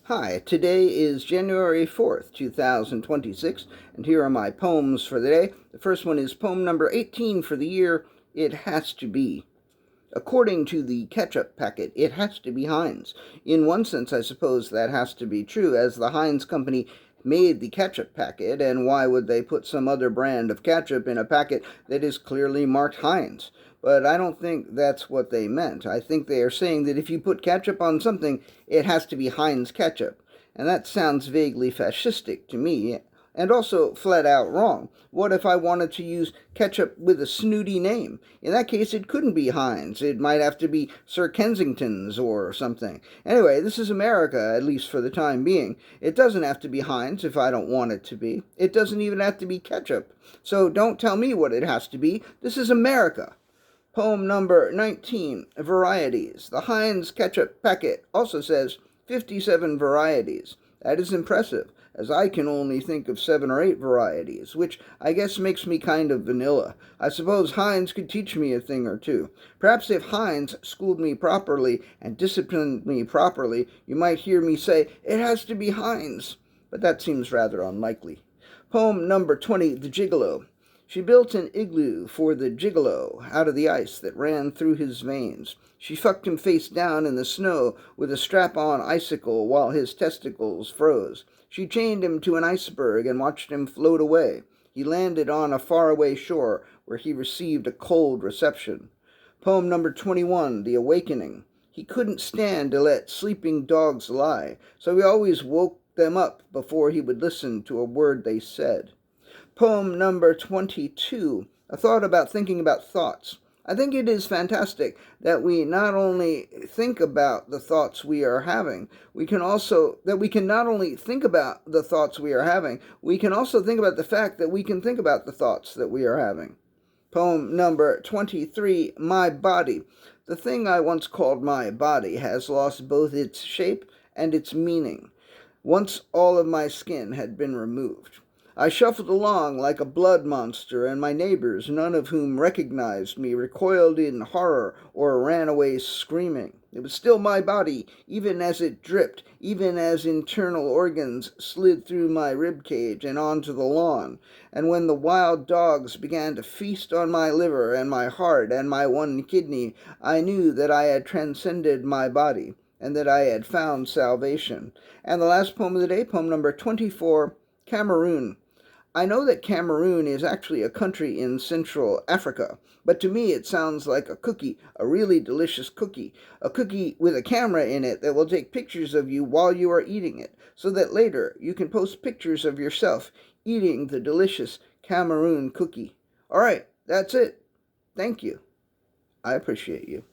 Hi, today is January 4th, 2026, and here are my poems for the day. The first one is poem number 18 for the year, It Has to Be. According to the ketchup packet, it has to be Heinz. In one sense, I suppose that has to be true, as the Heinz company made the ketchup packet, and why would they put some other brand of ketchup in a packet that is clearly marked Heinz? But I don't think that's what they meant. I think they are saying that if you put ketchup on something, it has to be Heinz ketchup. And that sounds vaguely fascistic to me, and also flat out wrong. What if I wanted to use ketchup with a snooty name? In that case, it couldn't be Heinz. It might have to be Sir Kensington's or something. Anyway, this is America, at least for the time being. It doesn't have to be Heinz if I don't want it to be. It doesn't even have to be ketchup. So don't tell me what it has to be. This is America. Poem number 19, Varieties. The Heinz ketchup packet also says 57 varieties. That is impressive, as I can only think of 7 or 8 varieties, which I guess makes me kind of vanilla. I suppose Heinz could teach me a thing or two. Perhaps if Heinz schooled me properly and disciplined me properly, you might hear me say, "It has to be Heinz." But that seems rather unlikely. Poem number 20, The Gigolo. She built an igloo for the gigolo out of the ice that ran through his veins. She fucked him face down in the snow with a strap-on icicle while his testicles froze. She chained him to an iceberg and watched him float away. He landed on a faraway shore where he received a cold reception. Poem number 21, The Awakening. He couldn't stand to let sleeping dogs lie, so he always woke them up before he would listen to a word they said. Poem number 22, A Thought About Thinking About Thoughts. I think it is fantastic that we not only think about the thoughts we are having, we can not only think about the thoughts we are having, we can also think about the fact that we can think about the thoughts that we are having. Poem number 23, My Body. The thing I once called my body has lost both its shape and its meaning. Once all of my skin had been removed. I shuffled along like a blood monster, and my neighbors, none of whom recognized me, recoiled in horror or ran away screaming. It was still my body, even as it dripped, even as internal organs slid through my rib cage and onto the lawn. And when the wild dogs began to feast on my liver and my heart and my one kidney, I knew that I had transcended my body and that I had found salvation. And the last poem of the day, poem number 24, Cameroon. I know that Cameroon is actually a country in Central Africa, but to me it sounds like a cookie, a really delicious cookie, a cookie with a camera in it that will take pictures of you while you are eating it, so that later you can post pictures of yourself eating the delicious Cameroon cookie. All right, that's it. Thank you. I appreciate you.